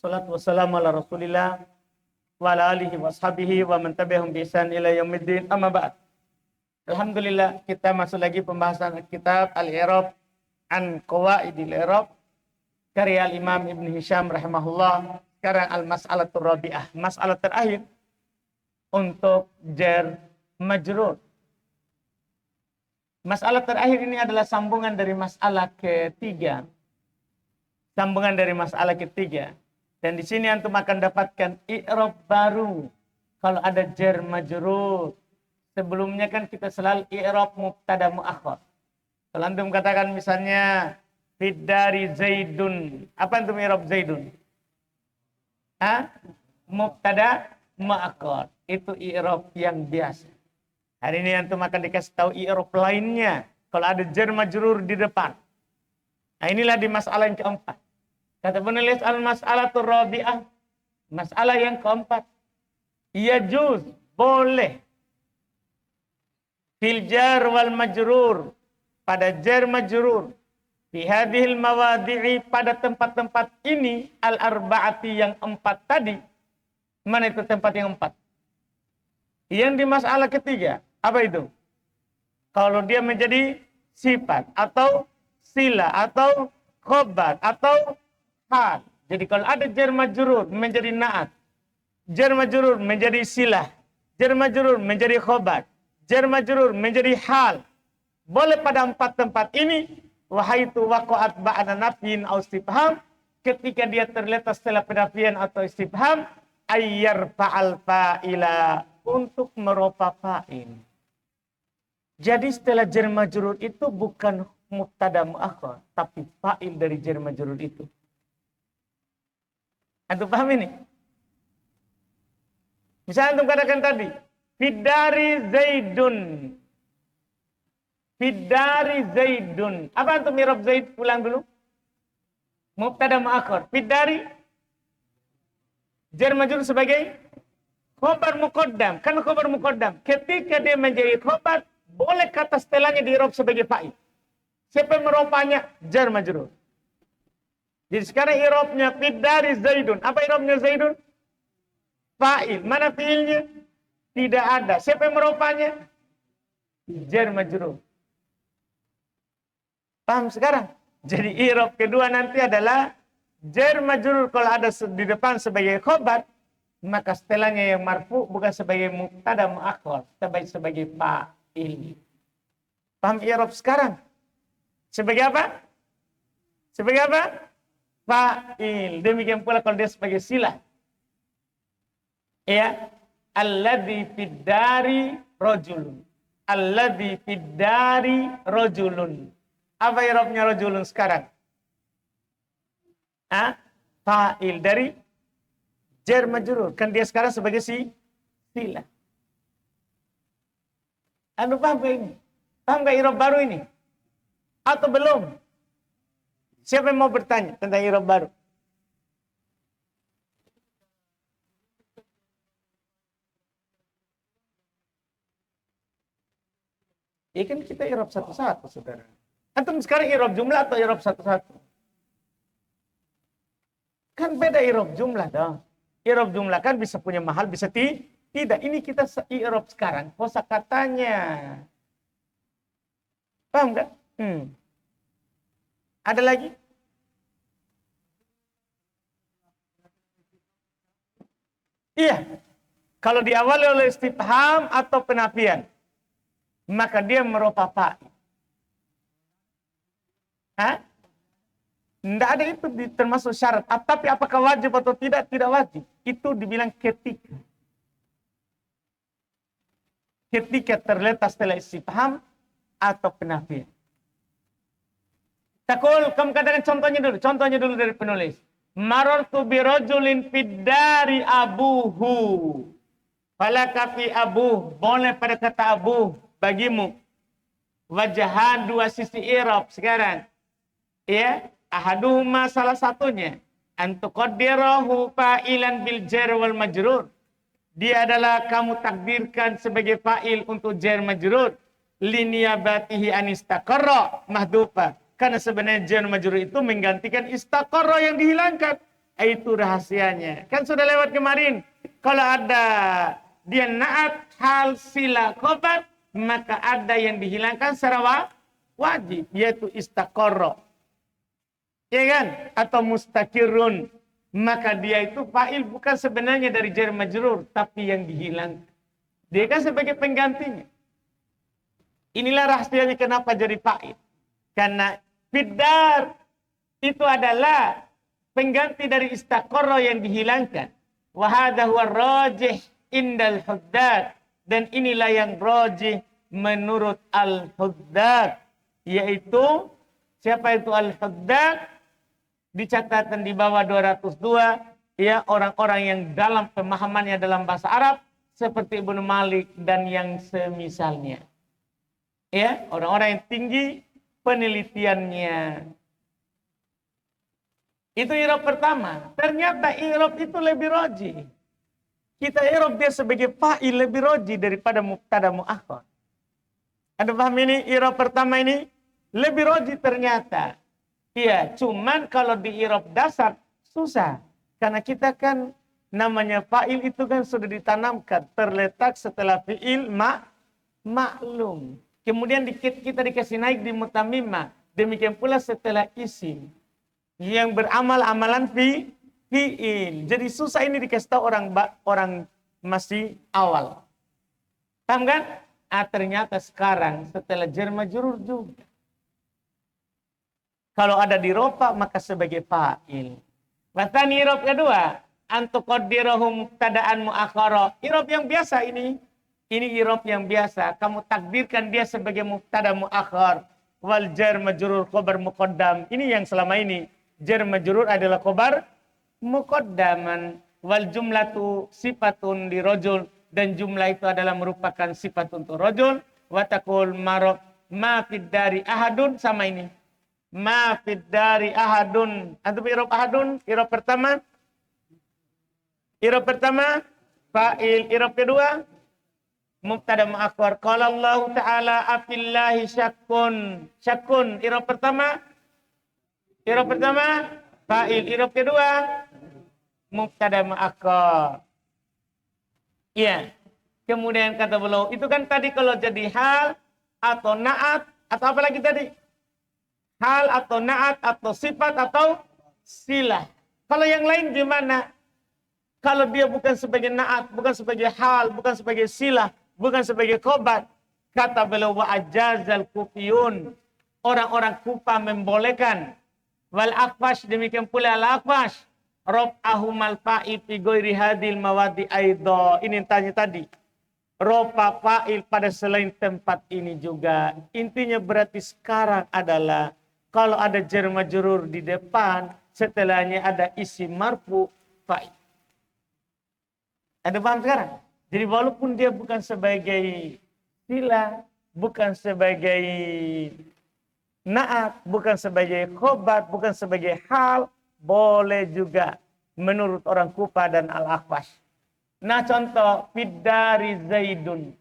Salatu wassalamu ala Rasulillah wa ala alihi wa sahbihi wa man tabi'ahum bi ihsan ila yaumiddin. Amma ba'd. Alhamdulillah, kita masuk lagi pembahasan kitab Al-I'rab an Qawaidil I'rab karya Al-Imam Ibn Hisham rahimahullah. Sekarang al-mas'alatur rabi'ah, masalah terakhir untuk jar majrur. Masalah terakhir ini adalah sambungan dari masalah ketiga. Sambungan dari masalah ketiga. Dan di sini antum akan dapatkan i'rab baru kalau ada jar majrur. Sebelumnya kan kita selalu i'rab mubtada muakhar. Kalau antum katakan misalnya fiddari zaidun. Apa antum i'rab zaidun? Mubtada muakhar. Itu i'rab yang biasa. Hari ini antum akan dikasih tahu i'rab lainnya kalau ada jar majrur di depan. Nah, inilah di masalah yang keempat. Kata penulis al-mas'alatur rabi'ah, masalah yang keempat. Yajuz, boleh. Fil jar wal majrur, pada jar majrur. Fi hadhil mawadhi'i, pada tempat-tempat ini, al-arba'ati yang empat tadi. Mana itu tempat yang empat? Yang di masalah ketiga, apa itu? Kalau dia menjadi sifat, atau sila, atau khobar, atau hal. Jadi kalau ada jar majrur menjadi na'at, jar majrur menjadi silah, jar majrur menjadi khobar, jar majrur menjadi hal. Boleh pada empat tempat ini, wahaitu waqa'at ba'da nafyin aw istifham, ketika dia terletak setelah penafian atau istifham, ayyar fa'al fa'ila, untuk meropa fa'il. Jadi setelah jar majrur itu bukan mubtada muakhar, tapi fa'il dari jar majrur itu. Antum paham ini? Misalnya antum katakan tadi, fiddari zaidun. Fiddari zaidun. Apa antum i'rab zaid? Ulang dulu. Mubtada muakhar. Fiddari jar majrur sebagai khobar muqaddam. Kan khobar muqaddam. Ketika dia menjadi khobar, boleh kata setelahnya di-i'rab sebagai fa'il. Siapa yang meropanya? Jar majrur. Jadi sekarang i'rabnya fiddari zaidun. Apa i'rabnya zaidun? Fa'il. Mana fi'ilnya? Tidak ada. Siapa yang meropanya? Jar majrur. Paham sekarang? Jadi i'rab kedua nanti adalah jar majrur kalau ada di depan sebagai khobar, maka setelahnya yang marfu bukan sebagai mubtada muakhar, tapi sebagai fa'il. Paham i'rab sekarang? Sebagai apa? Sebagai apa? Fa'il. Demikian pula kalau dia sebagai silah. Ya. Alladzi fiddari rajulun. Alladzi fiddari rajulun. Apa i'rabnya rajulun sekarang? Fa'il dari jar majrur. Kan dia sekarang sebagai silah. Anu paham gak ini? Paham gak i'rab baru ini? Atau belum? Siapa yang mau bertanya tentang i'rab baru? Ya kan kita i'rab satu-satu, saudara. Antum sekarang i'rab jumlah atau i'rab satu-satu? Kan beda i'rab jumlah dong. I'rab jumlah kan bisa punya mahal, bisa tidak. Ini kita i'rab sekarang kosakatanya. Paham enggak? Ada lagi? Iya. Kalau diawali oleh istifham atau penafian, maka dia merupa fa'il. Tidak ada itu termasuk syarat. Tapi apakah wajib atau tidak? Tidak wajib. Itu dibilang ketika. Ketika terletak setelah istifham atau penafian. Takul, kamu katakan contohnya dulu. Contohnya dulu dari penulis. Marartu birajulin fiddari abuhu. Falaka fi abuh. Boleh pada kata abuh bagimu. Wajahan dua sisi i'rab sekarang. Ya, ahaduhuma salah satunya. Antuqaddirahu fa'ilan bil jar wal majrur. Dia adalah kamu takdirkan sebagai fa'il untuk jar majrur. Liniyabatihi anistaqarra mahdufa. Karena sebenarnya jar majrur itu menggantikan istaqarra yang dihilangkan. Itu rahasianya. Kan sudah lewat kemarin. Kalau ada dia naat hal sila khobar, maka ada yang dihilangkan secara wajib, yaitu istaqarra. Ya kan? Atau mustaqirrun. Maka dia itu fa'il bukan sebenarnya dari jar majrur, tapi yang dihilangkan. Dia kan sebagai penggantinya. Inilah rahasianya kenapa jadi fa'il. Karena fiddar itu adalah pengganti dari istaqarra yang dihilangkan. Wa hadha huwa rajih indal huddad. Dan inilah yang rajih menurut al-huddad. Yaitu, siapa itu al-huddad? Di catatan di bawah 202, ya, orang-orang yang dalam pemahamannya dalam bahasa Arab, seperti Ibnu Malik dan yang semisalnya. Ya, orang-orang yang tinggi penelitiannya. Itu i'rab pertama. Ternyata i'rab itu lebih roji. Kita i'rab dia sebagai fa'il lebih roji daripada mubtada muakhar. Anda paham ini? I'rab pertama ini lebih roji ternyata. Iya, cuman kalau di i'rab dasar susah. Karena kita kan namanya fa'il itu kan sudah ditanamkan. Terletak setelah fi'il maklum. Kemudian kita dikasih naik di mutamimah. Demikian pula setelah isim. Yang beramal amalan fi'il. Jadi susah ini dikasih tahu orang masih awal. Paham kan? Ternyata sekarang setelah jar majrur juga. Kalau ada di rofa maka sebagai fa'il. Watani i'rab kedua, antuqaddirahum mubtada'an muakhara. I'rab yang biasa ini. Ini i'rab yang biasa. Kamu takdirkan dia sebagai mubtada muakhar. Wal jar majrur khabar muqaddam. Ini yang selama ini. Jar majrur adalah khabar muqaddaman. Wal jumlatu sifatun li rajul. Dan jumlah itu adalah merupakan sifat untuk rajul. Watakul marok ma fid dari ahadun. Sama ini. Ma fid dari ahadun. Antum i'rab ahadun. I'rab pertama. I'rab pertama. Fa'il. I'rab kedua. Mubtada muakhar. Qala Allah Ta'ala afillahi syakkun. Syakkun. I'rab pertama. I'rab pertama. Fa'il. I'rab kedua. Mubtada muakhar. Iya. Kemudian kata beliau. Itu kan tadi kalau jadi hal. Atau na'at. Atau apa lagi tadi? Hal atau na'at atau sifat atau silah. Kalau yang lain gimana? Kalau dia bukan sebagai na'at, bukan sebagai hal, bukan sebagai silah, bukan sebagai khobar. Kata beliau wa ajazal kufiyun. Orang-orang Kufa membolehkan. Wal Aqfash demikian pula al-Aqfash. Rob'ahumal fa'il fi ghairi hadil mawadi aidha. Ini tanya tadi. Rofa fa'il pada selain tempat ini juga. Intinya berarti sekarang adalah kalau ada jar majrur di depan, setelahnya ada isim marfu fa'il. Ada paham sekarang? Jadi walaupun dia bukan sebagai sila, bukan sebagai na'at, bukan sebagai khobar, bukan sebagai hal, boleh juga menurut orang Kufa dan Al-Aqfash. Nah contoh, fiddari zaidun.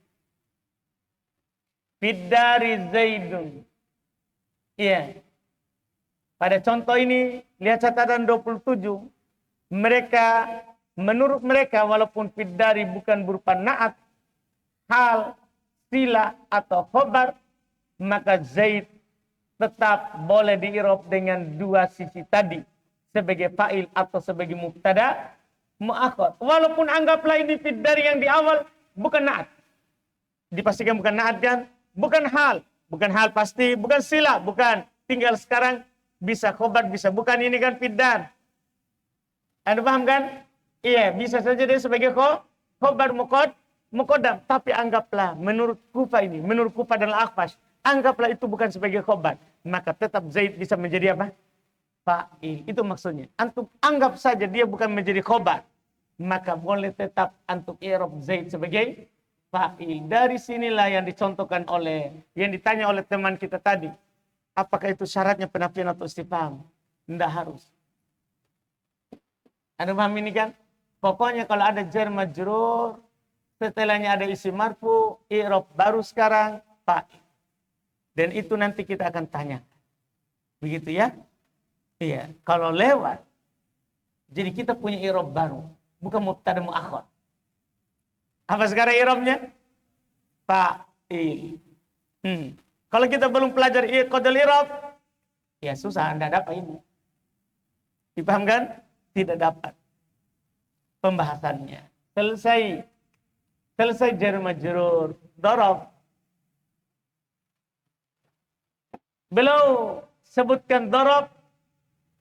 Fiddari zaidun. Iya. Pada contoh ini, lihat catatan 27. Menurut mereka, walaupun fiddari bukan berupa na'at, hal, sila, atau khobar, maka zaid tetap boleh di-i'rab dengan dua sisi tadi. Sebagai fa'il atau sebagai mubtada muakhar. Walaupun anggaplah ini fiddari yang di awal, bukan na'at. Dipastikan bukan na'at kan? Bukan hal pasti, bukan sila, bukan. Tinggal sekarang bisa khobar, bisa bukan, ini kan fiddar. Anda paham kan? Iya, bisa saja dia sebagai khobar muqaddam. Tapi anggaplah menurut Kufa ini, menurut Kufa dan Al-Aqfash, anggaplah itu bukan sebagai khobar. Maka tetap Zaid bisa menjadi apa? Fa'il. Itu maksudnya. Antum anggap saja dia bukan menjadi khobar. Maka boleh tetap antum i'rab Zaid sebagai fa'il. Dari sinilah yang dicontohkan yang ditanya oleh teman kita tadi. Apakah itu syaratnya penafian atau istifham? Tidak harus. Anda paham ini kan? Pokoknya kalau ada jar majrur, setelahnya ada isim marfu, i'rab baru sekarang fa'il. Dan itu nanti kita akan tanya. Begitu ya? Iya. Kalau lewat Jadi kita punya i'rab baru, bukan mubtada muakhar. Apa sekarang i'rabnya? Fa'il. Kalau kita belum pelajari qadal i'rab, ya susah, Anda dapat ini. Dipahamkan? Tidak dapat pembahasannya. Selesai jar majrur, darab. Beliau sebutkan darab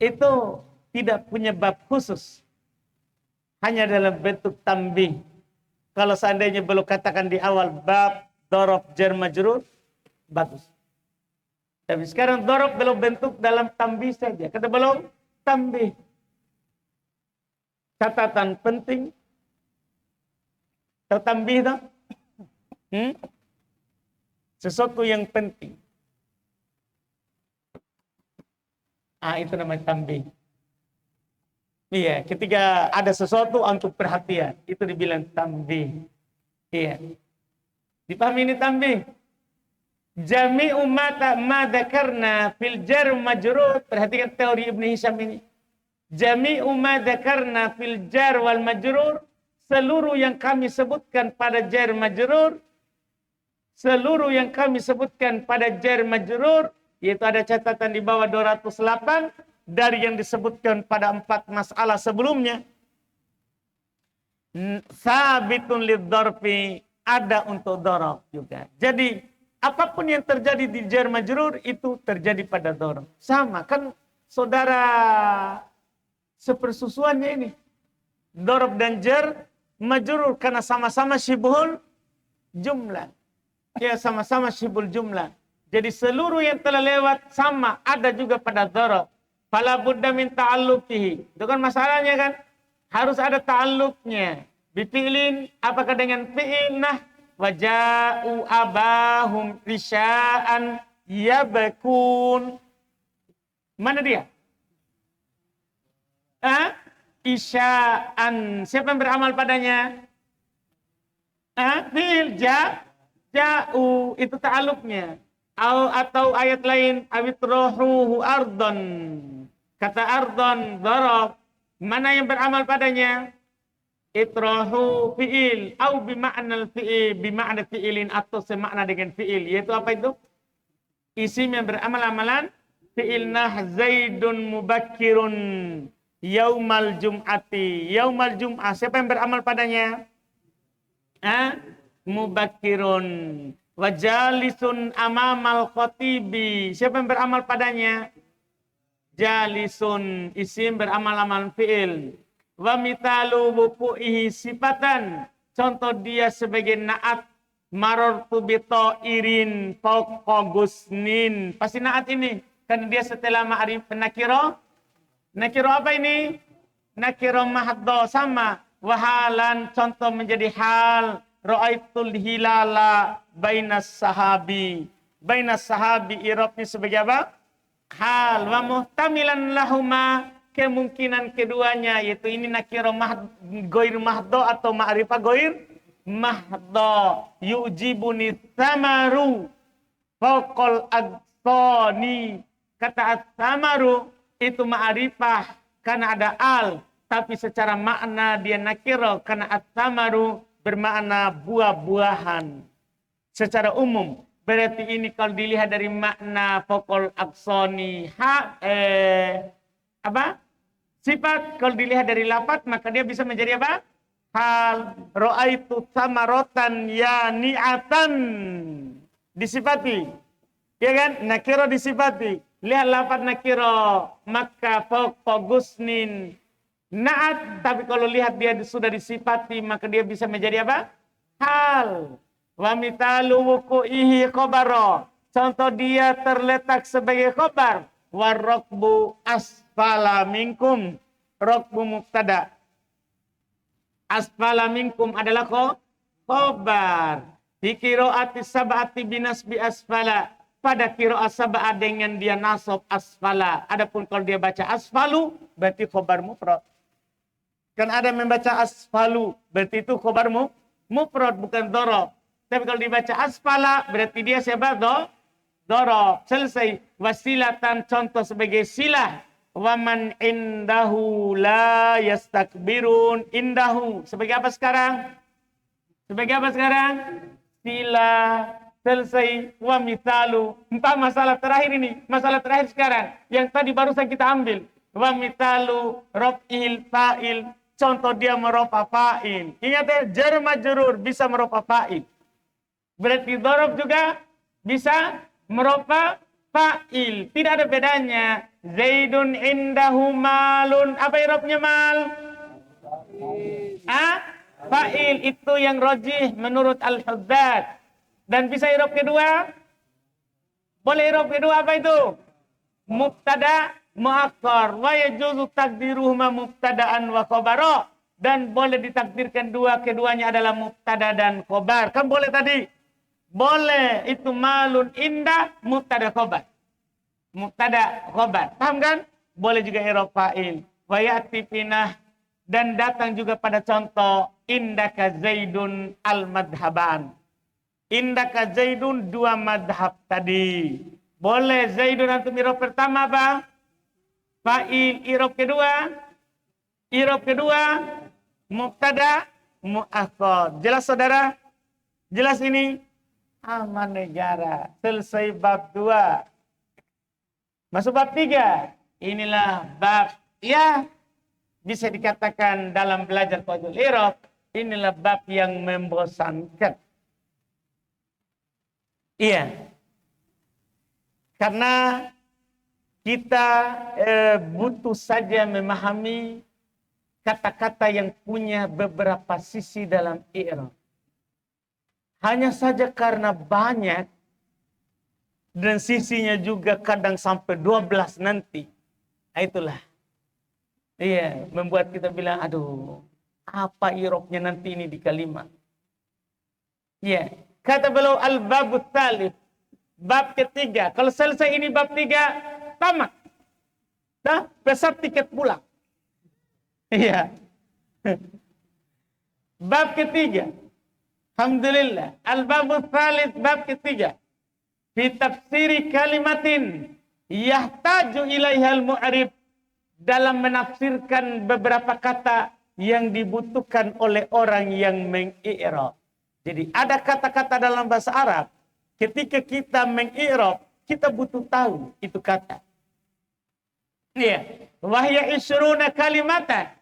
itu tidak punya bab khusus. Hanya dalam bentuk tambih. Kalau seandainya belum katakan di awal bab darab jar majrur, bagus. Tapi sekarang darab belum bentuk dalam tambih saja. Kata belum tambih. Catatan penting. Tahu tambih tak? Sesuatu yang penting. Itu namanya tambih. Iya, ketika ada sesuatu untuk perhatian, itu dibilang tambih. Iya. Dipahami ini tambih? Jami'u ma dzakarna fil jar majrur. Perhatikan teori Ibnu Hisham ini. Jami'u ma dzakarna fil jar wal majrur. Seluruh yang kami sebutkan pada jar majrur. Seluruh yang kami sebutkan pada jar majrur. Yaitu ada catatan di bawah 208. Dari yang disebutkan pada 4 masalah sebelumnya. Sabitun lidharfi. Ada untuk darab juga. Jadi apapun yang terjadi di jar majrur itu terjadi pada darab. Sama kan saudara sepersusuannya ini. Darab dan jar majrur karena sama-sama syibhul jumlah. Ya sama-sama syibhul jumlah. Jadi seluruh yang telah lewat sama ada juga pada darab. Fala budda min ta'alluqihi. Itu kan masalahnya kan. Harus ada ta'alluqnya. Bifi'lin, apakah dengan fi'il? Nah, waja'u abahum risya'an yabakun. Mana dia? Isya'an. Siapa yang beramal padanya? Fi'il ja'u. Itu ta'alluqnya. Atau ayat lain. Awitrohuhu ardon. Kata ardon, darab. Mana yang beramal padanya? Itrohu fi'il. Au bima'nal fi'il. Bima'na fi'ilin. Atau semakna dengan fi'il. Yaitu apa itu? Isim yang beramal amalan. Fi'il nah zaidun mubakirun. Yaumal jum'ati. Yaumal jum'ah. Siapa yang beramal padanya? Mubakirun. Wajalisun amamal khotibi. Siapa yang beramal padanya? Jalisun, isim beramal-amal fi'il. Wa mitalu wuku'ihi sifatan. Contoh dia sebagai naat. Marortu bito irin fauqogusnin. Pasti naat ini. Kan dia setelah ma'rif nakiro. Nakiro apa ini? Nakiro mahdo sama. Wahalan contoh menjadi hal. Ra'aitul hilala bainas sahabi. Bainas sahabi irabnya sebagai apa? Hal wa muhtamilan lahuma, kemungkinan keduanya yaitu ini nakira goir mahdo atau ma'rifah goir mahdo. Yujibuni thamaru faqal agsoni. Kata at-thamaru itu ma'rifah karena ada al, tapi secara makna dia nakira karena at-thamaru bermakna buah-buahan secara umum. Berarti ini kalau dilihat dari makna fokol aksoni sifat, kalau dilihat dari lafaz maka dia bisa menjadi apa? Hal. Ra'aitu samarotan ya ni'atan. Disifati. Ya kan? Nakiro disifati. Lihat lafaz nakiro. Maka fokogusnin. Na'at. Tapi kalau lihat dia sudah disifati maka dia bisa menjadi apa? Hal. Wa mitalu wuku'ihi khobaro. Contoh dia terletak sebagai khobar. Warrokbu asfala minkum. Rokbu mubtada. Asfala minkum adalah khobar. Di kiro'ati sab'ati binasbi asfala. Pada kiro'at sab'at dengan dia nasab asfala. Adapun kalau dia baca asfalu, berarti khobar mufrad. Kan ada membaca asfalu, berarti itu khobar mufrad bukan dorob. Tapi kalau dibaca asfala, berarti dia siapa? Dorob. Selesai. Wasilatan contoh sebagai silah. Wa man indahu la yastakbirun. Indahu. Sebagai apa sekarang? Sebagai apa sekarang? Sila. Selesai. Wa mithalu. Entah masalah terakhir ini. Masalah terakhir sekarang. Yang tadi barusan kita ambil. Wa mithalu. Rof'il fa'il. Contoh dia meropa fa'il. Ingat ya. Jar majrur. Bisa meropa fa'il. Berarti dhorob juga bisa meropa fa'il. Tidak ada bedanya. Zaidun indahu malun. Apa irobnya mal? Fa'il. Itu yang rajih menurut Al-Huddad. Dan bisa irob kedua? Boleh irob kedua apa itu? Mubtada muakhar. Wa yajuzu takdiruhuma mubtadaan wa khabara. Dan boleh ditakdirkan keduanya adalah mubtada dan khobar. Kan boleh tadi? Boleh. Itu malun indah mubtada khobar. Mubtada khobar. Paham kan? Boleh juga irob fa'il. Wa ya'ti finah. Dan datang juga pada contoh indaka zaidun al-madhaban. Indaka zaidun dua madhab tadi. Boleh zaidun antum irob pertama apa? Fa'il. Irob kedua? Irob kedua mubtada muakhar. Jelas saudara? Jelas ini? Aman negara. Selesai bab 2. Masuk bab 3. Inilah bab ya bisa dikatakan dalam belajar qaidul i'rab, inilah bab yang membosankan. Iya. Karena kita butuh saja memahami kata-kata yang punya beberapa sisi dalam i'rab. Hanya saja karena banyak dan sisinya juga kadang sampai 12 nanti. Nah, itulah. Iya, membuat kita bilang, aduh, apa i'rabnya nanti ini di kalimat. Iya. Kata beliau al-babut tsalits, bab ketiga. Kalau selesai ini bab 3, tamat. Dah, pesan tiket pulang. Iya. Bab ketiga. Alhamdulillah. Al-babut tsalits, bab ketiga. Fi tafsiri kalimatin yahtaju ilaihal mu'rib. Dalam menafsirkan beberapa kata yang dibutuhkan oleh orang yang mengi'rab. Jadi ada kata-kata dalam bahasa Arab, ketika kita mengi'rab, kita butuh tahu itu kata. Iya, wahya isyruna kalimatan.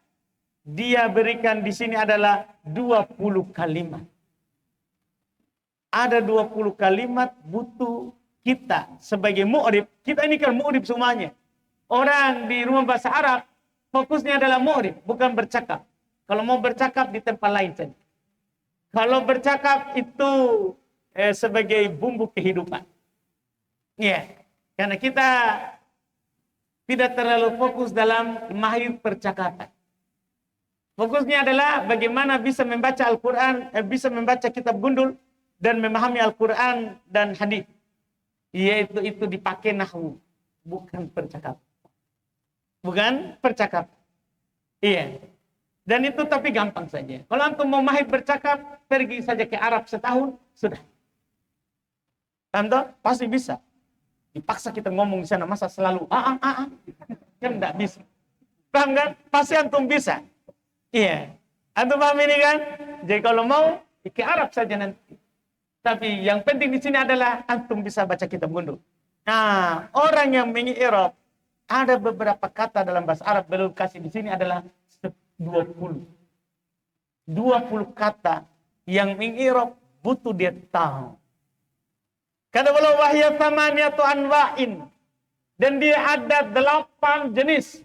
Dia berikan di sini adalah 20 kalimat. Ada 20 kalimat butuh kita sebagai mu'rib. Kita ini kan mu'rib semuanya. Orang di rumah bahasa Arab fokusnya adalah mu'rib, bukan bercakap. Kalau mau bercakap di tempat lain saja. Kalau bercakap itu sebagai bumbu kehidupan. Ya, karena kita tidak terlalu fokus dalam mahir percakapan. Fokusnya adalah bagaimana bisa membaca Al-Quran, bisa membaca kitab gundul, dan memahami Al-Quran dan hadis. Yaitu itu dipakai nahwu, bukan percakapan. Bukan percakapan. Iya. Dan itu tapi gampang saja. Kalau antum mau mahir bercakap, pergi saja ke Arab setahun, sudah. Tante, pasti bisa. Dipaksa kita ngomong di sana, masa selalu kan enggak bisa. Paham kan? Pasti antum bisa. Iya. Antum paham ini kan? Jadi kalau mau, ke Arab saja nanti. Tapi yang penting di sini adalah antum bisa baca kitab gundul. Nah, orang yang mengi'rab, ada beberapa kata dalam bahasa Arab belum kasih di sini adalah 20 kata yang mengi'rab butuh dia tahu. Kata beliau wahya thamaniyatu anwa'in, dan dia ada 8 jenis.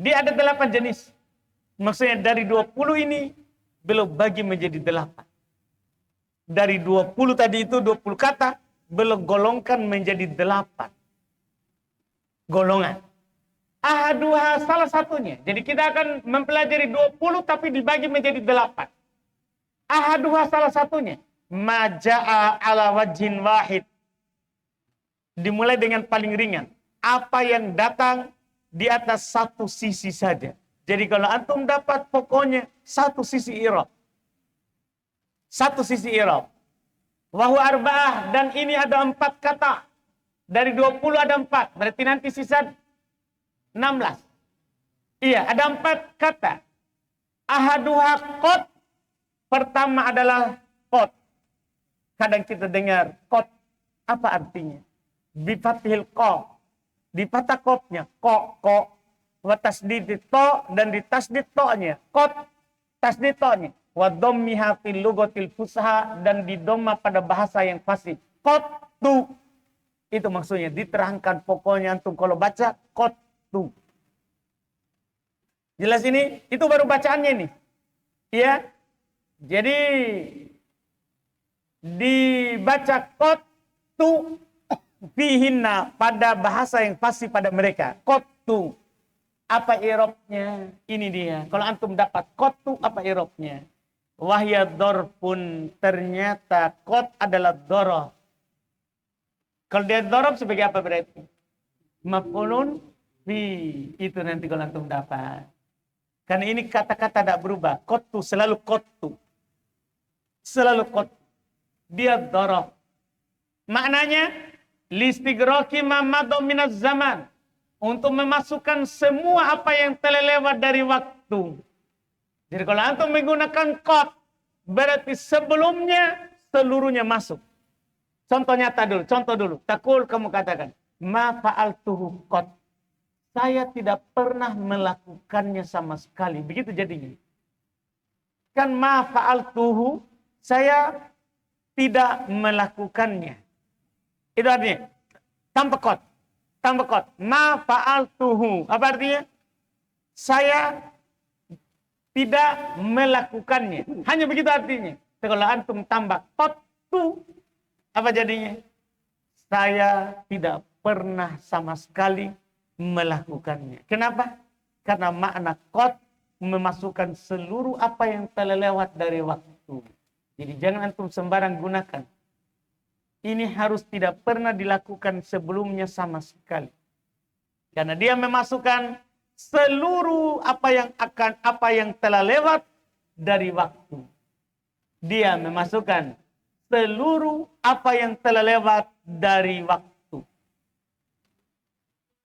Dia ada 8 jenis. Maksudnya dari 20 ini beliau bagi menjadi 8. Dari 20 tadi itu 20 kata beliau golongkan menjadi 8 golongan. Ahaduha salah satunya. Jadi kita akan mempelajari 20 tapi dibagi menjadi 8. Ahaduha salah satunya. Maja'a ala wajhin wahid. Dimulai dengan paling ringan. Apa yang datang di atas satu sisi saja. Jadi kalau antum dapat pokoknya satu sisi i'rab. Satu sisi i'rab. Wahu arba'ah, dan ini ada 4 kata. Dari 20 ada 4. Berarti nanti sisa 16. Iya, ada 4 kata. Ahaduha qad. Pertama adalah qad. Kadang kita dengar qad. Apa artinya? Bifathil qa. Di patah qafnya ko. Wa tasdid to dan di tasdid to-nya. Qad tasdid to-nya. Wa dhammiha fil lughatil fusha dan di dhamma pada bahasa yang fasih. Qad tu. Itu maksudnya diterangkan pokoknya antum kalau baca qad tu. Jelas ini? Itu baru bacaannya ini. Ya. Jadi dibaca qad tu fihinna pada bahasa yang fasih pada mereka. Qad tu. Apa i'rabnya? Ini dia. Kalau antum dapat qad tu apa i'rabnya? Wahya dzarfun, ternyata qad adalah dzaraf. Kalau dia dzaraf sebagai apa berarti? Maf'ulun fi. Itu nanti kalau antum dapat. Karena ini kata-kata tidak berubah. Qattu selalu qattu. Selalu qattu. Dia dzaraf. Maknanya listigraqi ma madha minaz zaman. Untuk memasukkan semua apa yang telah lewat dari waktu. Jadi kalau antum menggunakan qad, berarti sebelumnya seluruhnya masuk. Contoh nyata dulu, contoh dulu. Takul kamu katakan, ma fa'altuhu qad. Saya tidak pernah melakukannya sama sekali. Begitu jadinya. Kan ma fa'altuhu, saya tidak melakukannya. Itu artinya, tanpa qad. Tanpa qad. Ma fa'altuhu. Apa artinya? Saya tidak melakukannya. Hanya begitu artinya. Kalau antum tambah qad tu, apa jadinya? Saya tidak pernah sama sekali melakukannya. Kenapa? Karena makna qad memasukkan seluruh apa yang telah lewat dari waktu. Jadi jangan antum sembarang gunakan. Ini harus tidak pernah dilakukan sebelumnya sama sekali. Karena dia memasukkan seluruh apa yang telah lewat dari waktu. Dia memasukkan seluruh apa yang telah lewat dari waktu.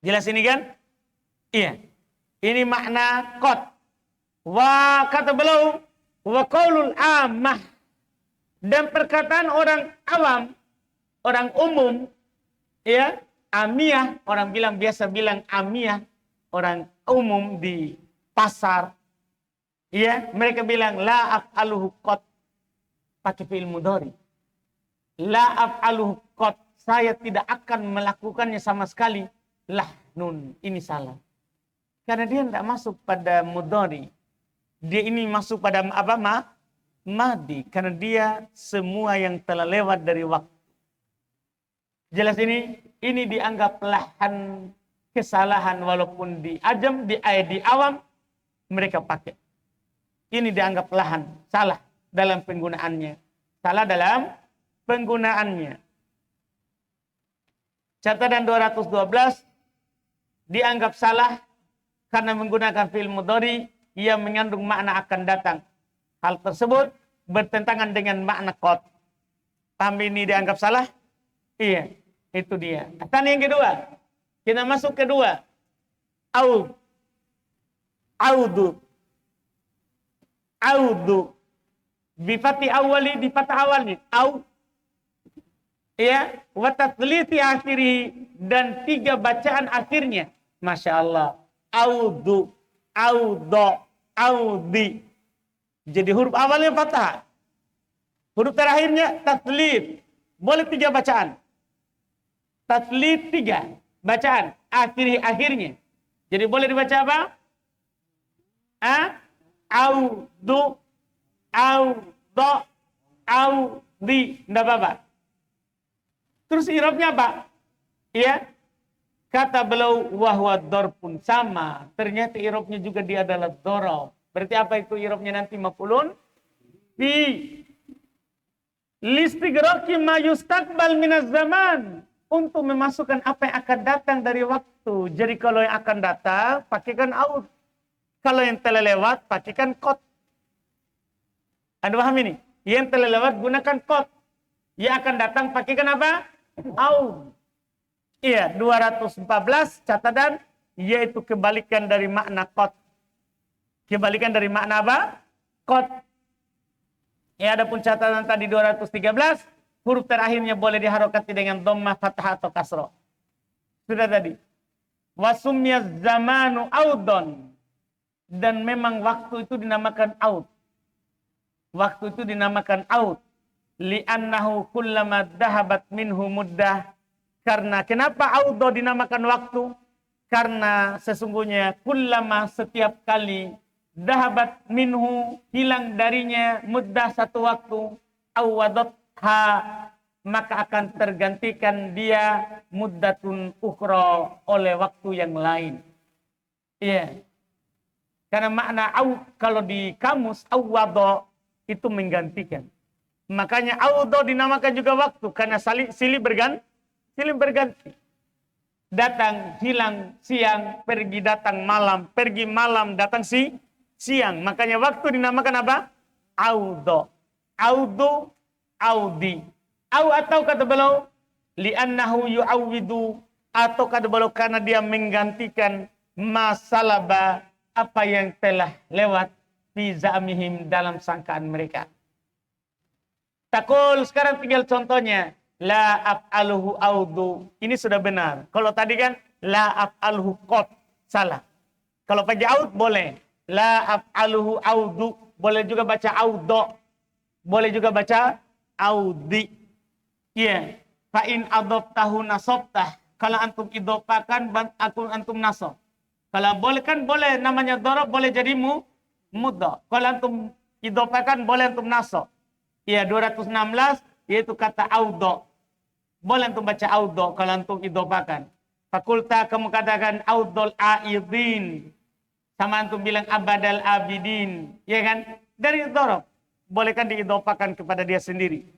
Jelas ini kan? Iya. Ini makna qad. Wa kata beliau, wa qaulul ammah. Dan perkataan orang awam, orang umum, ya, amiyah, orang biasa bilang amiyah, orang umum di pasar, ya, mereka bilang la af'aluhu qad, pakai fi'il mudhari. La af'aluhu qad, saya tidak akan melakukannya sama sekali. Lah nun, ini salah. Karena dia tidak masuk pada mudhari. Dia ini masuk pada apa? Madi. Karena dia semua yang telah lewat dari waktu. Jelas ini dianggap lahan kesalahan walaupun di ajam, di awam mereka pakai. Ini dianggap lahan, salah dalam penggunaannya. Salah dalam penggunaannya. Catatan 212 dianggap salah karena menggunakan fi'il mudhari yang mengandung makna akan datang. Hal tersebut bertentangan dengan makna qad. Paham ini dianggap salah? Iya, itu dia. Dan yang kedua, kita masuk kedua. Audu. Bifati awali, di patah awalnya. Ya, wa tathliti akhiri, dan 3 bacaan akhirnya. Masya Allah. Audu, audo, audi. Jadi huruf awalnya fathah. Huruf terakhirnya tathlit. Boleh 3 bacaan. Tathlit 3 bacaan. Akhirnya. Jadi boleh dibaca apa? Audu, audo, audi. Tidak apa-apa. Terus i'rabnya apa? Ya. Kata beliau wahwa dzarfun, sama. Ternyata i'rabnya juga dia adalah dzaraf. Berarti apa itu i'rabnya nanti? Maf'ulun fi. Listigraqi ma yustaqbal minaz zaman. Untuk memasukkan apa yang akan datang dari waktu. Jadi kalau yang akan datang pakaikan aud. Kalau yang telah lewat pakaikan qad. Anda paham ini? Yang telah lewat gunakan qad. Yang akan datang pakaikan apa? Aud. Iya, 214 catatan yaitu kebalikan dari makna qad. Kebalikan dari makna apa? Qad. Ya, adapun catatan tadi 213, huruf terakhirnya boleh diharokati dengan dhammah, fathah atau kasroh. Sudah tadi. Wasumyaz zamanu audon. Dan memang waktu itu dinamakan aud. Waktu itu dinamakan aud. Li'annahu kullama dahabat minhu muddah. Karena kenapa audo dinamakan waktu? Karena sesungguhnya kullama setiap kali dahabat minhu hilang darinya muddah satu waktu awadotha maka akan tergantikan dia muddatun ukhra oleh waktu yang lain. Iya. Karena makna au kalau di kamus awado itu menggantikan. Makanya audo dinamakan juga waktu karena silih berganti. Datang, hilang, siang, pergi, datang, malam, pergi, malam, datang, siang. Makanya waktu dinamakan apa? Audo. Audo, audi. Au atau kata beliau, li'annahu yu'awwidu. Atau kata beliau karena dia menggantikan masalaba apa yang telah lewat fi za'mihim dalam sangkaan mereka. Takul sekarang tinggal contohnya. La af'aluhu audu. Ini sudah benar. Kalau tadi kan la af'aluhu qad. Salah. Kalau pakai aud boleh. La af'aluhu audu. Boleh juga baca audo. Boleh juga baca audi. Iya. Fa in adhabtahu nasobtah. Kalau antum idopakan antum nasob. Kalau boleh kan boleh namanya dorob boleh jadi mudho. Kalau antum idopakan boleh antum nasob. Iya 216 yaitu kata audo. Boleh antum baca audo kalau antum idopakan. Fakulta kamu katakan audol aidin. Sama antum bilang abadal abidin. Ya kan? Dari dorob. Boleh kan diidopakan kepada dia sendiri.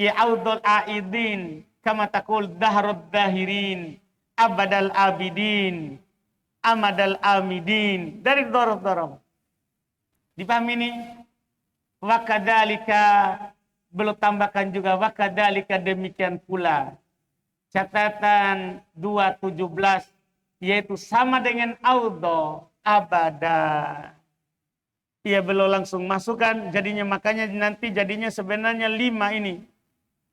Ya audol aidin. Kama takul dahrod dahirin. Abadal abidin. Amadal amidin. Dari dorob. Dipahami ini? Wakadalika. Belum tambahkan juga wakadalika demikian pula. Catatan 217 yaitu sama dengan audo abada. Ia belum langsung masukkan jadinya makanya nanti jadinya sebenarnya 5 ini.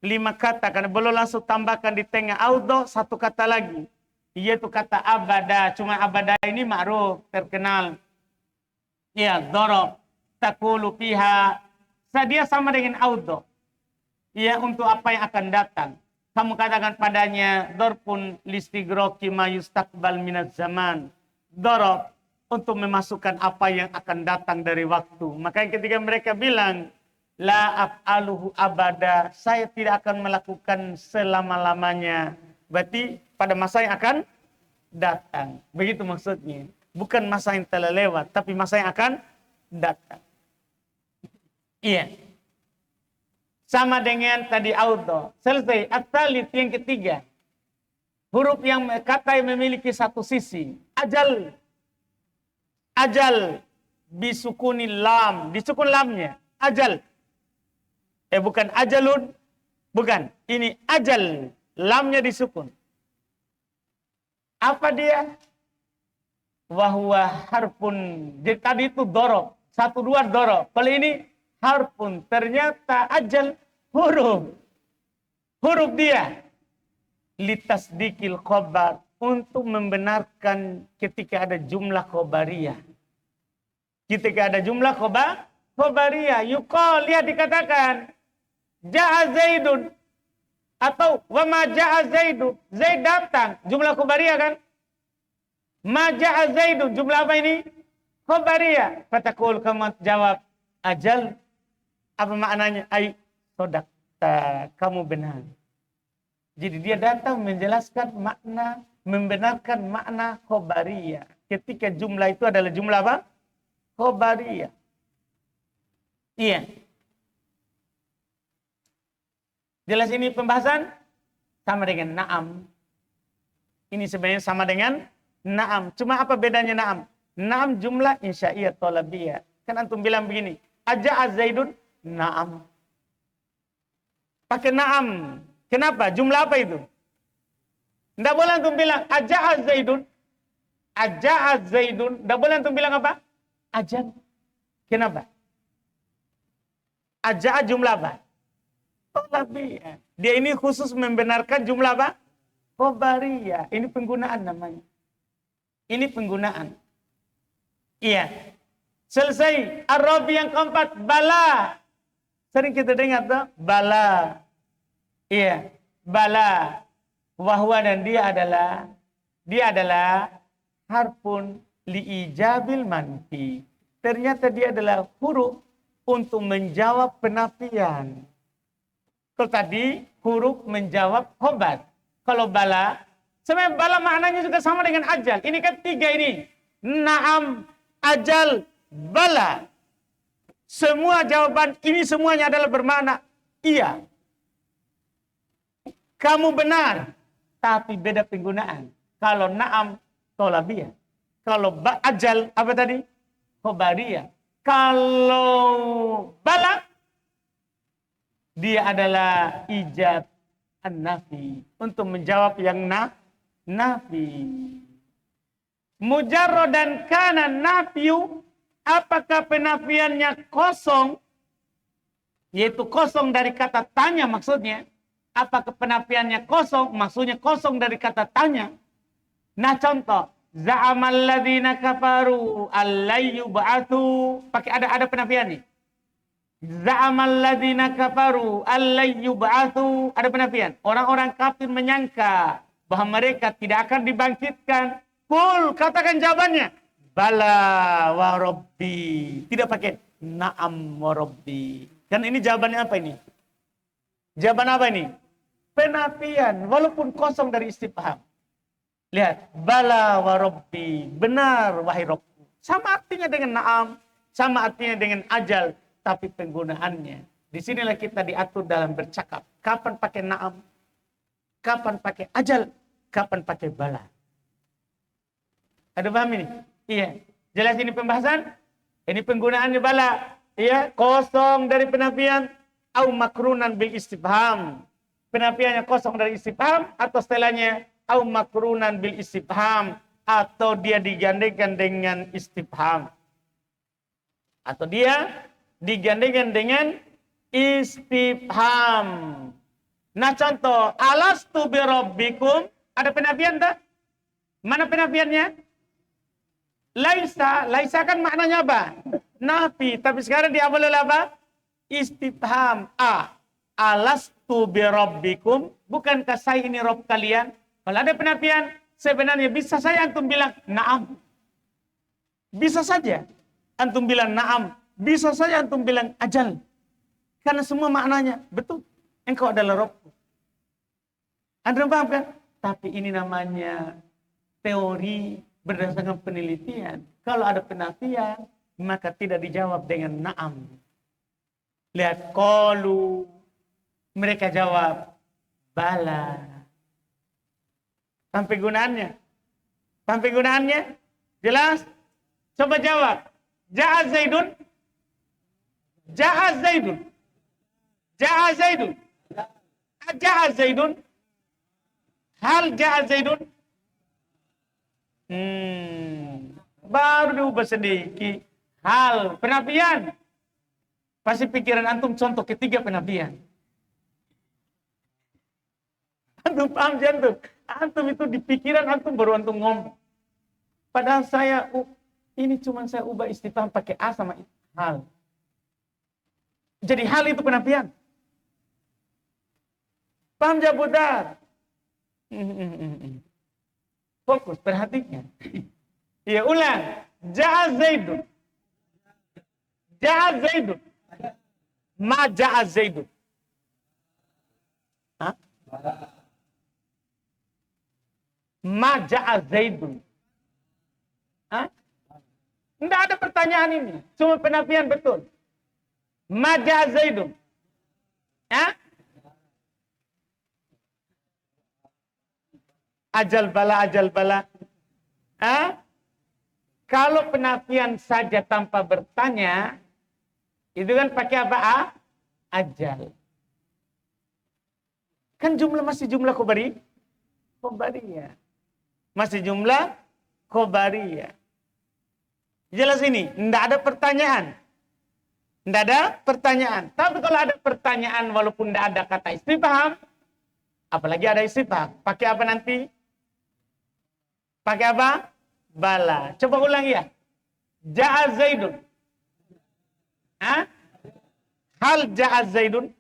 5 kata karena belum langsung tambahkan di tengah audo satu kata lagi. Yaitu kata abada. Cuma abada ini ma'ruf terkenal. Ya, dorob. Takulu piha. Dia sama dengan audo. Ya untuk apa yang akan datang. Kamu katakan padanya dorpun listigroki ma yustakbal minaz zaman. Dorob untuk memasukkan apa yang akan datang dari waktu. Makanya ketika mereka bilang la af'aluhu abada, saya tidak akan melakukan selama-lamanya. Berarti pada masa yang akan datang. Begitu maksudnya. Bukan masa yang telah lewat, tapi masa yang akan datang. Iya. Sama dengan tadi auto. Selesai. At-talit yang ketiga. Huruf yang kata yang memiliki satu sisi. Ajal. Ajal. Bisukuni lam. Disukun lamnya. Ajal. Bukan ajalun. Bukan. Ini ajal. Lamnya disukun. Apa dia? Wahwa harpun. Jadi tadi itu dorob. 1, 2 dorob. Kalau ini harpun ternyata ajal huruf dia litasdikil khobar untuk membenarkan ketika ada jumlah khobariyah. Ketika ada jumlah khobariyah, yuqal lihat dikatakan ja'a Zaidun atau wa ma ja'a Zaidun, Zaid datang, jumlah khobariyah kan? Ma ja'a Zaidun, jumlah apa ini? Khobariyah. Fatakul kamu jawab ajal. Apa maknanya? Ai sodak, kamu benar. Jadi dia datang menjelaskan makna, membenarkan makna khobariyah. Ketika jumlah itu adalah jumlah apa? Khobariyah. Iya. Jelas ini pembahasan? Sama dengan na'am. Ini sebenarnya sama dengan na'am. Cuma apa bedanya na'am? Na'am jumlah insya'iyah tolabiyah. Kan antum bilang begini. Aja'a Zaidun. Na'am. Pakai na'am. Kenapa? Jumlah apa itu? Tidak boleh antum bilang aja'a Zaidun. Aja'a Zaidun. Tidak boleh antum bilang apa? Ajal. Kenapa? Aja'a jumlah apa? Tolabiyah. Dia ini khusus membenarkan jumlah apa? Khobariyah. Ini penggunaan namanya. Ini penggunaan. Iya. Selesai. Ar-Rabi yang keempat. Bala. Sering kita dengar tuh. Bala. Iya. Bala. Wahwa dan dia adalah harfun li'ijabil manfi. Ternyata dia adalah huruf untuk menjawab penafian. Kalau tadi huruf menjawab khobar. Kalau bala, sebenarnya bala maknanya juga sama dengan ajal. Ini kan tiga ini. Naam, ajal, bala. Semua jawaban ini semuanya adalah bermakna iya. Kamu benar, tapi beda penggunaan. Kalau naam, tolabiyah. Kalau ajal, apa tadi? Khobariyah. Kalau bala, dia adalah ijab an-nafi. Untuk menjawab yang nafi. Mujarradan kana nafiyu. Apakah penafiannya kosong? Yaitu kosong dari kata tanya maksudnya. Apakah penafiannya kosong? Maksudnya kosong dari kata tanya. Nah contoh. Za'amal ladzina kafaru allayyu ba'athu. Pakai ada penafian nih. Za'amal ladzina kafaru allayyu ba'athu. Ada penafian. Orang-orang kafir menyangka bahwa mereka tidak akan dibangkitkan. Qul, katakan jawabannya. Bala wa rabbi. Tidak pakai na'am wa rabbi. Kan ini jawabannya apa ini? Jawaban apa ini? Penafian. Walaupun kosong dari istifham. Lihat. Bala wa rabbi. Benar wahai Rabbku. Sama artinya dengan na'am. Sama artinya dengan ajal. Tapi penggunaannya. Disinilah kita diatur dalam bercakap. Kapan pakai na'am? Kapan pakai ajal? Kapan pakai bala? Ada paham ini? Iya. Jelas ini pembahasan? Ini penggunaannya bala. Iya. Kosong dari penafian. Au makrunan bil istifham. Penafiannya kosong dari istifham. Atau setelahnya. Au makrunan bil istifham. Atau dia digandengkan dengan istifham. Atau dia digandengkan dengan istifham. Nah contoh. Alastu bi rabbikum. Ada penafian tak? Mana penafiannya? Laisa kan maknanya apa? Nafi. Tapi sekarang diambil oleh apa? Istifham. Alastu bi rabbikum. Bukankah saya ini Rabb kalian? Kalau ada penafian, sebenarnya bisa saya antum bilang na'am. Bisa saja antum bilang na'am. Bisa saja antum bilang ajal. Karena semua maknanya betul. Engkau adalah Rabbku. Anda paham kan? Tapi ini namanya teori berdasarkan penelitian. Kalau ada penafian, maka tidak dijawab dengan na'am. Lihat, qalu. Mereka jawab, bala. Sampai gunaannya. Sampai gunaannya? Jelas? Coba jawab. Ja'a Zaidun. Ja'a Zaidun. Ja'a Zaidun. Ja'a Zaidun. Hal ja'a Zaidun. Baru diubah sedikit. Hal penafian. Pasti pikiran antum contoh ketiga penafian. Antum paham jantung? Antum itu di pikiran antum baru antum ngomong. Padahal saya ini cuma saya ubah istifham pakai a sama hal. Jadi hal itu penafian. Paham Jabudar? Fokus, perhatikan. Ya ulang. Ja'a Zaidun. Ja'a Zaidun. Ma ja'a Zaidun. Hah? Ma ja'a Zaidun. Hah? Tidak ada pertanyaan ini. Cuma penafian betul. Ma ja'a Zaidun. Hah? Ajal bala, ajal bala. Hah? Kalau penafian saja tanpa bertanya, itu kan pakai apa? Ajal. Kan jumlah masih jumlah khobariyah. Masih jumlah khobariyah. Jelas ini, tidak ada pertanyaan. Tidak ada pertanyaan. Tapi kalau ada pertanyaan walaupun tidak ada kata istifham, apalagi ada istifham, pakai apa nanti? Pakai apa? Bala. Coba ulang ya. Ja'a Zaidun. Hah? Hal ja'a Zaidun?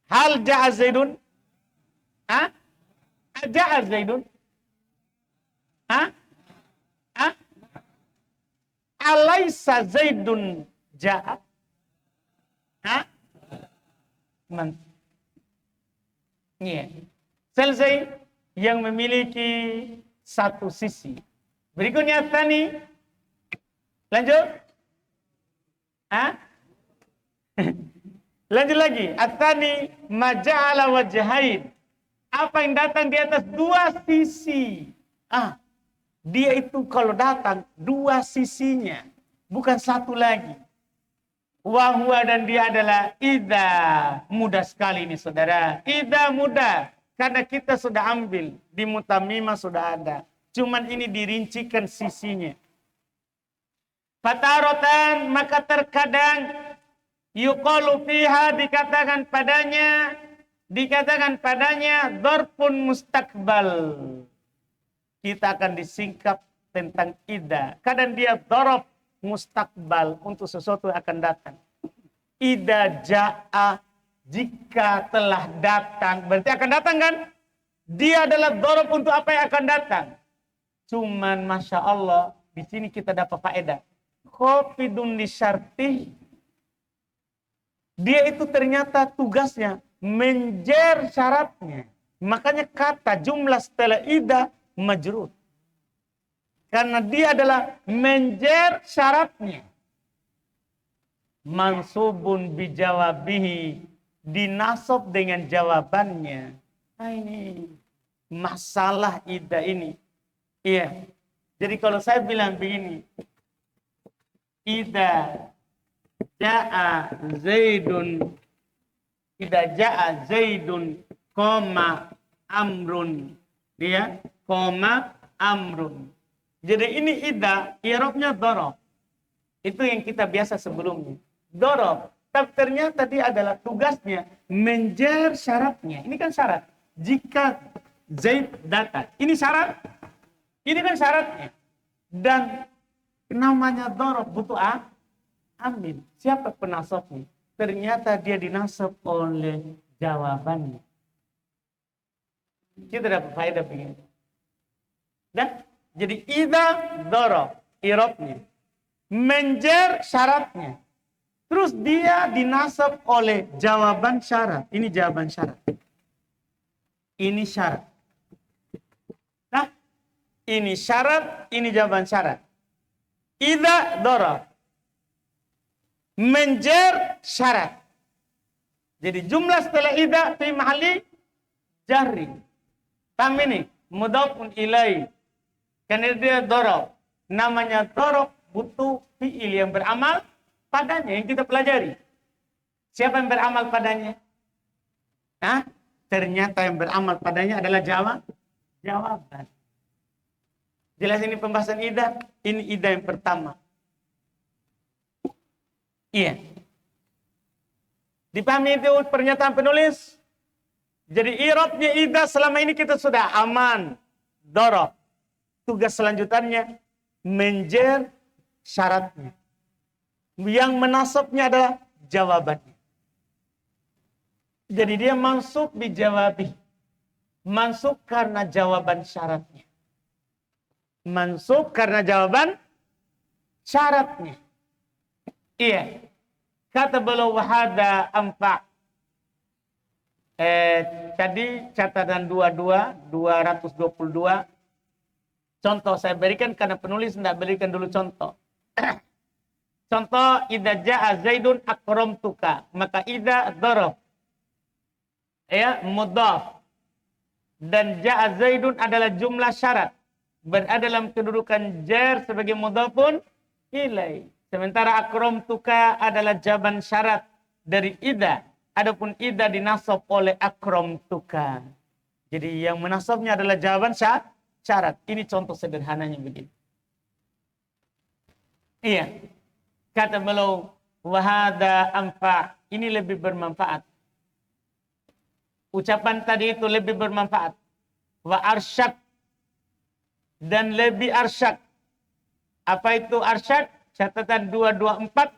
Hal ja'a Zaidun? Hah? Ja'a Zaidun? Hah? Hah? Alaisa Zaidun ja'a? Hah? Iya. Selesai yang memiliki satu sisi. Berikutnya tani. Lanjut. Hah? Lanjut lagi. Atani maja'ala wajhain. Apa yang datang di atas dua sisi. Dia itu kalau datang dua sisinya. Bukan satu lagi. Wahua dan dia adalah idza. Mudah sekali ini saudara. Idza mudah. Karena kita sudah ambil. Di mutamimah sudah ada. Cuman ini dirincikan sisinya. Fatarotan maka terkadang. Yuqalu fiha dikatakan padanya. Dorpun mustakbal. Kita akan disingkap tentang idza. Kadang dia dorob. Mustakbal untuk sesuatu yang akan datang. Ida ja'a jika telah datang. Berarti akan datang kan? Dia adalah dorob untuk apa yang akan datang. Cuman Masya Allah. Di sini kita dapat faedah. Khofidun lisyartih. Dia itu ternyata tugasnya. Menjer syaratnya. Makanya kata jumlah setelah ida majrur. Karena dia adalah menjer syaratnya. Mansubun bijawabihi. Dinasab dengan jawabannya. Nah ini masalah ida ini. Iya. Jadi kalau saya bilang begini. Ida ja'a Zaidun. Ida ja'a Zaidun. Koma amrun. Dia koma amrun. Jadi ini ida, i'rabnya dorob. Itu yang kita biasa sebelumnya. Dorob. Tapi ternyata dia adalah tugasnya menjer syaratnya. Ini kan syarat. Jika Zaid datang. Ini syarat. Ini kan syaratnya. Dan namanya dorob butuh amin. Siapa penasabnya? Ternyata dia dinasab oleh jawabannya. Kita dapat faedah begini. Dan jadi idza dorob, i'rabnya. Menjer syaratnya. Terus dia dinasab oleh jawaban syarat. Ini jawaban syarat. Ini syarat. Nah, ini syarat, ini jawaban syarat. Idza dorob. Menjer syarat. Jadi jumlah setelah idza fi mahalli jarri. Paham ini? Mudhafun ilaih. Karena dia dorob. Namanya dorob butuh fi'il yang beramal padanya. Yang kita pelajari. Siapa yang beramal padanya? Ternyata yang beramal padanya adalah jawaban. Jelas ini pembahasan idah. Ini idah yang pertama. Iya. Dipahami itu pernyataan penulis? Jadi i'rabnya idah selama ini kita sudah aman. Dorob. Tugas selanjutannya menjer syaratnya. Yang menasabnya adalah jawabannya. Jadi dia mansub bijawabi. Mansub karena jawaban syaratnya. Mansub karena jawaban syaratnya. Iya. Kata beliau wahada amfa. Tadi catatan 222. Contoh saya berikan karena penulis tidak berikan dulu contoh. Contoh, idza jaa Zaidun akramtuka. Maka idza dzaraf. Ya, mudhaf. Dan jaa Zaidun adalah jumlah syarat. Berada dalam kedudukan jar sebagai mudhafun ilaih. Sementara akramtuka adalah jawaban syarat dari idza. Adapun idza dinasab oleh akramtuka. Jadi yang menasabnya adalah jawaban syarat. Ini contoh sederhananya begitu. Iya. Kata beliau, wahada anfa. Ini lebih bermanfaat. Ucapan tadi itu lebih bermanfaat. Wa arsyad. Dan lebih arsyad. Apa itu arsyad? Catatan 224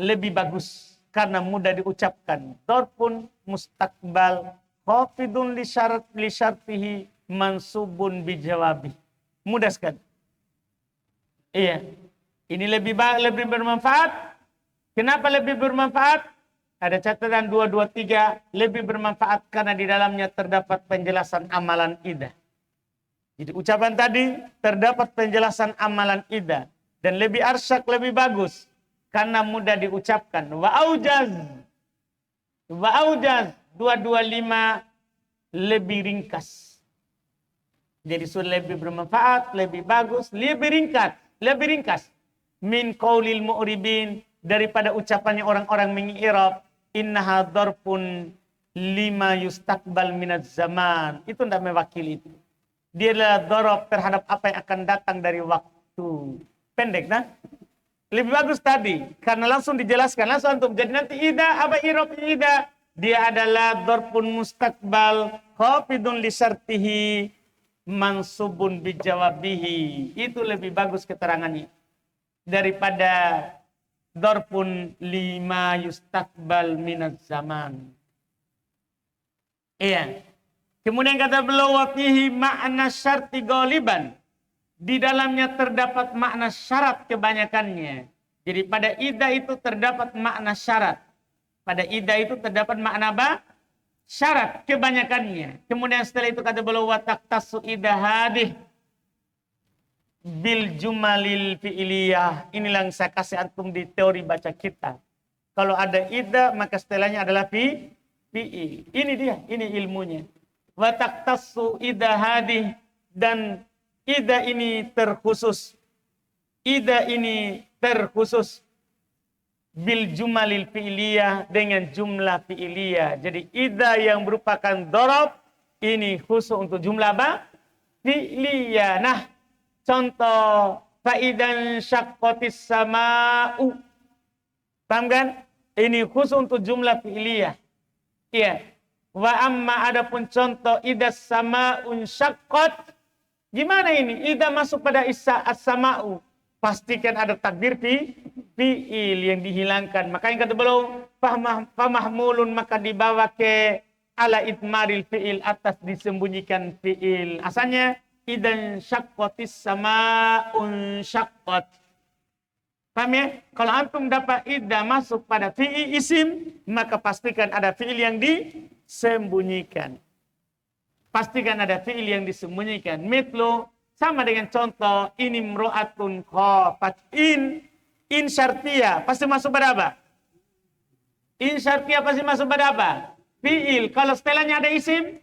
lebih bagus. Karena mudah diucapkan. Dorpun mustakbal. Khafidun li syartihi mansubun bijawabi. Mudah sekali. Iya. Ini lebih bermanfaat. Kenapa lebih bermanfaat? Ada catatan 223 lebih bermanfaat karena di dalamnya terdapat penjelasan amalan idah. Jadi ucapan tadi terdapat penjelasan amalan idah. Dan lebih arsyak, lebih bagus. Karena mudah diucapkan. Wa aujaz. 225 lebih ringkas. Jadi sudah lebih bermanfaat, lebih bagus, lebih ringkas. Min qaulil mu'ribin, daripada ucapannya orang-orang mengi'rab, innaha dzarfun lima yustakbal minaz zaman. Itu tidak mewakili itu. Dia adalah dzaraf terhadap apa yang akan datang dari waktu. Pendek, nah? Lebih bagus tadi karena langsung dijelaskan langsung untuk jadi nanti ida apa i'rab ida, dia adalah dzarfun mustakbal khafidun li syartihi mansubun bijawabihi. Itu lebih bagus keterangannya daripada dzarfun lima yustakbal minaz zaman. Iya. Kemudian kata beliau wa fihi ma'na syarti ghaliban. Di dalamnya terdapat makna syarat kebanyakannya. Jadi pada ida itu terdapat makna syarat. Pada ida itu terdapat makna apa? Syarat kebanyakannya. Kemudian setelah itu kata beliau wa taqtasu ida hadih bil jumalil fi'iliyah. Inilah yang saya kasih antum di teori baca kita. Kalau ada ida maka setelahnya adalah fi'il. Ini dia, ini ilmunya. Wa taqtasu ida hadih, dan ida ini terkhusus. Ida ini terkhusus bil jumalil fi'iliyah, dengan jumlah fi'iliyah. Jadi ida yang merupakan dzaraf ini khusus untuk jumlah apa? Fi'iliyah. Nah, contoh faidan syaqqatis sama'u. Paham kan? Ini khusus untuk jumlah fi'iliyah. Iya. Wa amma adapun contoh idas sama'un syaqqat. Gimana ini? Ida masuk pada isa as-sama'u. Pastikan ada takdir fi'il yang dihilangkan. Makanya kata beliau, famahmulun, maka dibawa ke ala itmaril fi'il, atas disembunyikan fi'il. Asalnya, idan syaqqatis sama'un syaqqat. Paham ya? Kalau antum dapat ida masuk pada fi'il isim, maka pastikan ada fi'il yang disembunyikan. Pastikan ada fi'il yang disembunyikan. Mitlu, sama dengan contoh, ini mro'atun khafat. In syartiyah, pasti masuk pada apa? In syartiyah pasti masuk pada apa? Fi'il. Kalau setelahnya ada isim,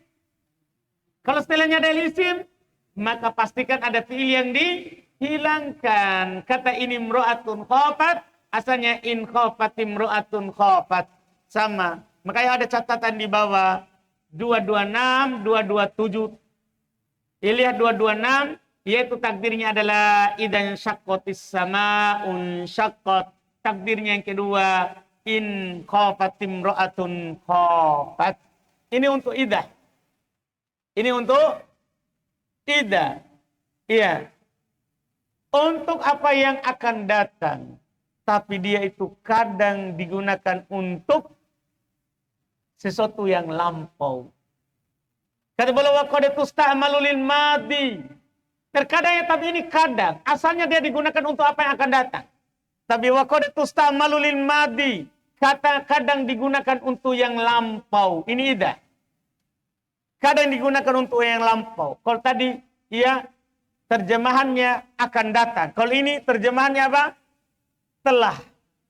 maka pastikan ada fi'il yang dihilangkan. Kata ini mro'atun khafat, asalnya in khafatim mro'atun khafat. Sama. Makanya ada catatan di bawah. 226, 227. Lihat 226, yaitu takdirnya adalah idan syaqqatis sama'un syaqqat. Takdirnya yang kedua, in khafatim ra'atun khafat. Ini untuk idah. Ini untuk idah. Iya. Untuk apa yang akan datang. Tapi dia itu kadang digunakan untuk sesuatu yang lampau. Kata beliau, qad tusta'malu lil madi. Terkadang ya, tapi ini kadang. Asalnya dia digunakan untuk apa yang akan datang. Tapi wa qad tusta'malu lil madi. Kadang digunakan untuk yang lampau. Ini idah. Kadang digunakan untuk yang lampau. Kalau tadi ya terjemahannya akan datang. Kalau ini terjemahannya apa? Telah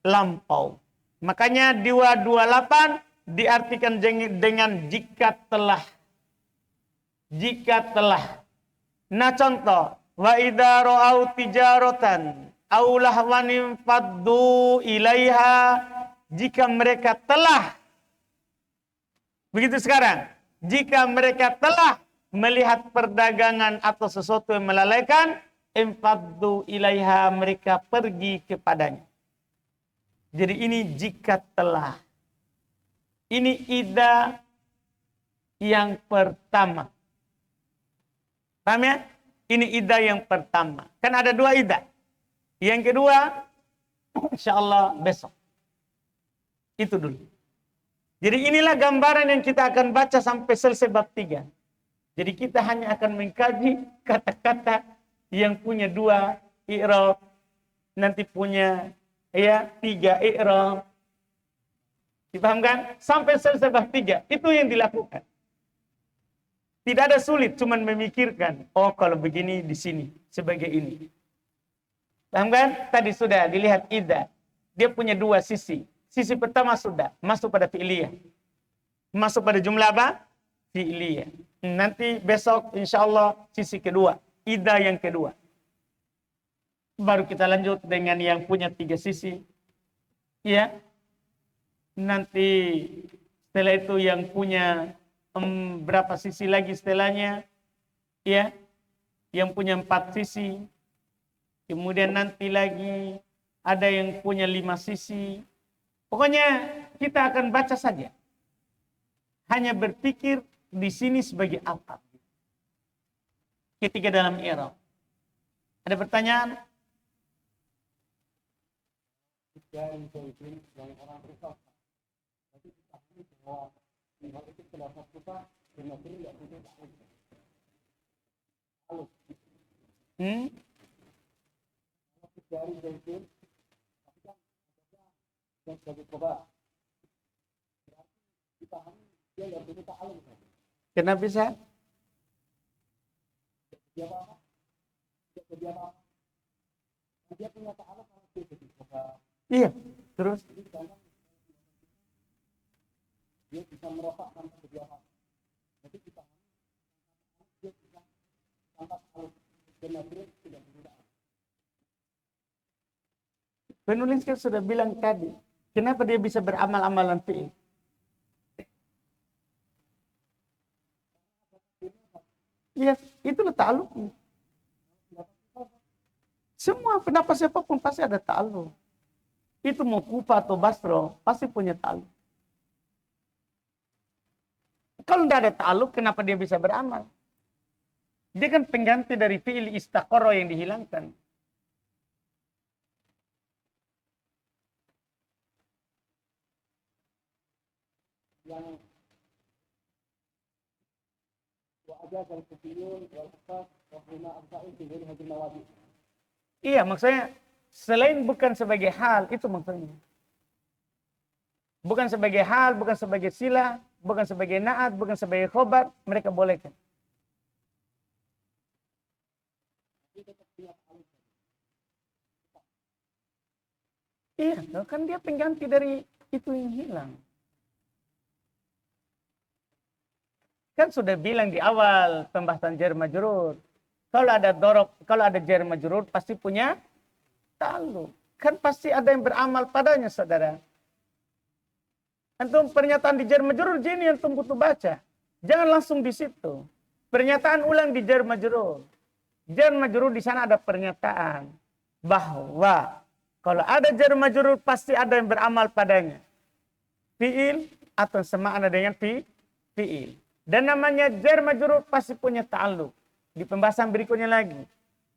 lampau. Makanya 228 diartikan dengan jika telah. Jika telah. Nah contoh. Wa idza ra'au tijaratan aw lahwan faddu ilaiha. Jika mereka telah. Begitu sekarang. Jika mereka telah melihat perdagangan atau sesuatu yang melalaikan, infaddu ilaiha, mereka pergi kepadanya. Jadi ini jika telah. Ini ida yang pertama. Paham ya? Ini ida yang pertama. Kan ada 2 ida. Yang kedua, insyaallah besok. Itu dulu. Jadi inilah gambaran yang kita akan baca sampai selesai bab 3. Jadi kita hanya akan mengkaji kata-kata yang punya 2 i'rab, nanti punya 3 i'rab. Dipahamkan? Sampai selesai bab 3. Itu yang dilakukan. Tidak ada sulit, cuman memikirkan. Oh, kalau begini di sini sebagai ini. Paham kan? Tadi sudah dilihat ida. Dia punya 2 sisi. Sisi pertama sudah masuk pada fi'liyah. Masuk pada jumlah apa? Fi'liyah. Nanti besok insyaallah sisi kedua, ida yang kedua. Baru kita lanjut dengan yang punya 3 sisi. Ya. Nanti setelah itu yang punya berapa sisi lagi setelahnya? Ya. Yang punya 4 sisi. Kemudian nanti lagi ada yang punya 5 sisi. Pokoknya kita akan baca saja. Hanya berpikir di sini sebagai apa. Ketika dalam i'rab. Ada pertanyaan? Kenapa bisa? Iya, terus dia bisa merokok tanpa berjamaah. Jadi kita dia bisa tanpa alif dan tidak berubah. Penulis kan sudah bilang tadi, kenapa dia bisa beramal-amalan fi'il? Ya, itulah ta'alluqnya. Semua pendapat siapapun pasti ada ta'alluq. Itu mau Kufa atau Basra, pasti punya ta'alluq. Kalau tidak ada ta'alluq, kenapa dia bisa beramal? Dia kan pengganti dari fi'il istaqarra yang dihilangkan. Yang iya, maksudnya selain bukan sebagai hal, itu maksudnya. Bukan sebagai hal, bukan sebagai sila, bukan sebagai naat, bukan sebagai khobar, mereka bolehkan. Iya, kan dia pengganti dari itu yang hilang. Kan sudah bilang di awal pembahasan jar majrur. Kalau ada dorob, kalau ada jar majrur pasti punya ta'alluq. Kan pasti ada yang beramal padanya, saudara. Antum pernyataan di jar majrur ini yang antum butuh baca. Jangan langsung di situ. Pernyataan ulang di jar majrur. Jar majrur di sana ada pernyataan bahwa kalau ada jar majrur pasti ada yang beramal padanya. Fi'il atau semakna dengan fi'il. Dan namanya jar majrur pasti punya ta'alluq. Di pembahasan berikutnya lagi.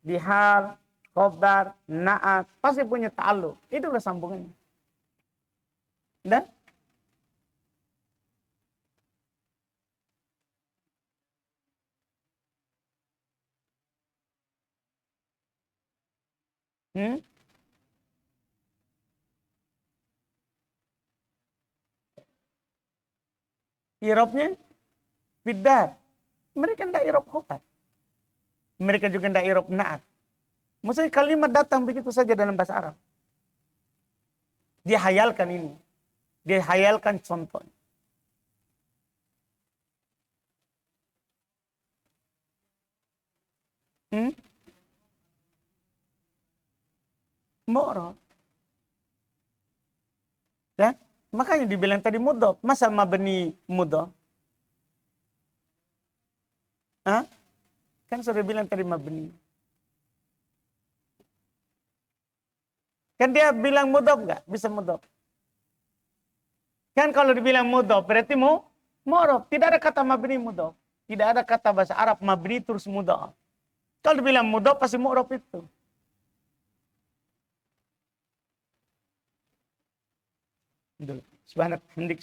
Di hal, khobar, na'at. Pasti punya ta'alluq. Itulah sambungannya. Dan? Irobnya? Bidar. Mereka tidak irob khobar. Mereka juga tidak irob na'at. Maksudnya kalimat datang begitu saja dalam bahasa Arab. Dia hayalkan ini. Dia hayalkan contoh. Mu'rab. Ya? Makanya dibilang tadi mudhof. Masa mabni mudhof? Hah? Kan sudah bilang tadi mabni. Kan dia bilang mudhof nggak? Bisa mudhof. Kan kalau dibilang mudhof berarti mu'rab. Tidak ada kata mabni mudhof. Tidak ada kata bahasa Arab mabni terus mudhof. Kalau dibilang mudhof pasti mu'rab itu. Subhanak hamdik,